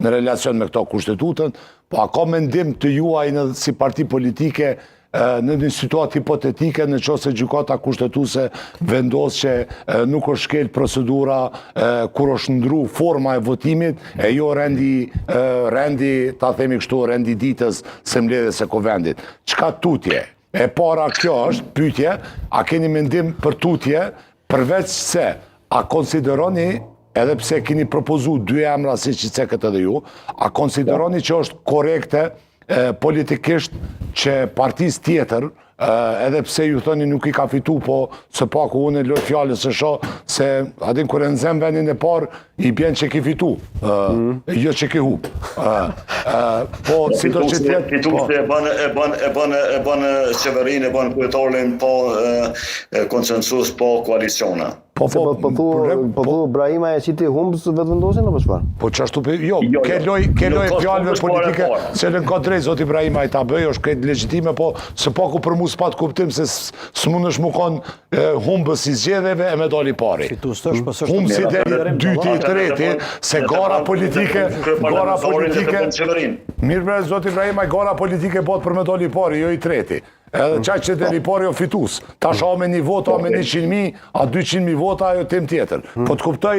në relacion me këto kushtetutën, po a ka mendim të juaj si parti politike në një situatë hipotetike në qoftë se gjykata kushtetuese vendos që nuk është shkel procedura kur është ndru forma e votimit e jo rendi, ta themi kështu, rendi ditës së mbledhjes së Kuvendit. Çka tutje? E para kjo është pyetje, a keni mendim për tutje, përveç se a konsideroni, edhe pse keni propozu dy emra si që cekët edhe ju, a konsideroni që është korekte politikisht që partis tjetër, edhe pse ju thoni nuk i ka fitu, po së paku unë e loj fjallës së shoh, se adin kër e nëzem vendin e parë, i bjen që ki fitu, jo që ki hu. Po, si do që tjetë... Fitu që e banë qeverin, e banë kujetorin, po konsensus, po koaliciona. Po Brahima e qiti humbës vetëvendosin apo çfarë? Po çashtu jo, ke loj fjalëve politike se lën ka drejt zoti Brahima i ta bëj, është këtë legjitime, po së paku për mua s'pat kuptim se s'mundesh mu kon humbës i zgjedhjeve e me dali pari. Humbësi deri dyti, treti, se gara politike mirë bre zoti Brahima, gara politike bëhet për me dali pari, jo i treti. Edhe qaj që deri pari o fitus. Tash a me një vota, a me 100.000, a 200.000 vota, ajo tim tjetër. Po të kuptoj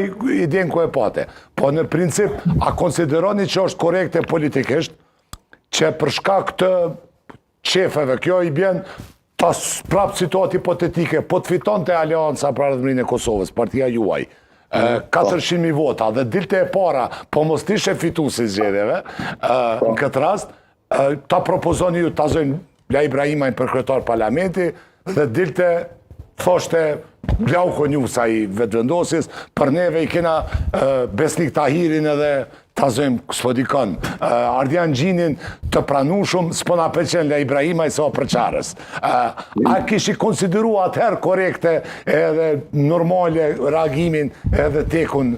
idenë ku e pate. Po në princip, a konsideroni që është korekte politikisht, që për shkak të qefeve, kjo i bjen ta prapë situatë hipotetike, po të fiton të Alianca për Ardhmërinë e Kosovës, partia juaj, 400.000 vota, dhe dilte e para, po mos t'ishe fitusi zgjedhjeve, në këtë rast, ta propozoni ju ta zojnë Bla Ibrahimaj për kryetar parlamenti, dhe dilte thoshte Glauko Njusa i vetëvendosis, për neve i kena Besnik Tahirin edhe ta zojmë s'podikon. Ardian Gjinin të pranushum, s'pona pëlqen Bla Ibrahimaj se o përqarës. A kishi konsideru atëherë korekte edhe normale reagimin edhe tekun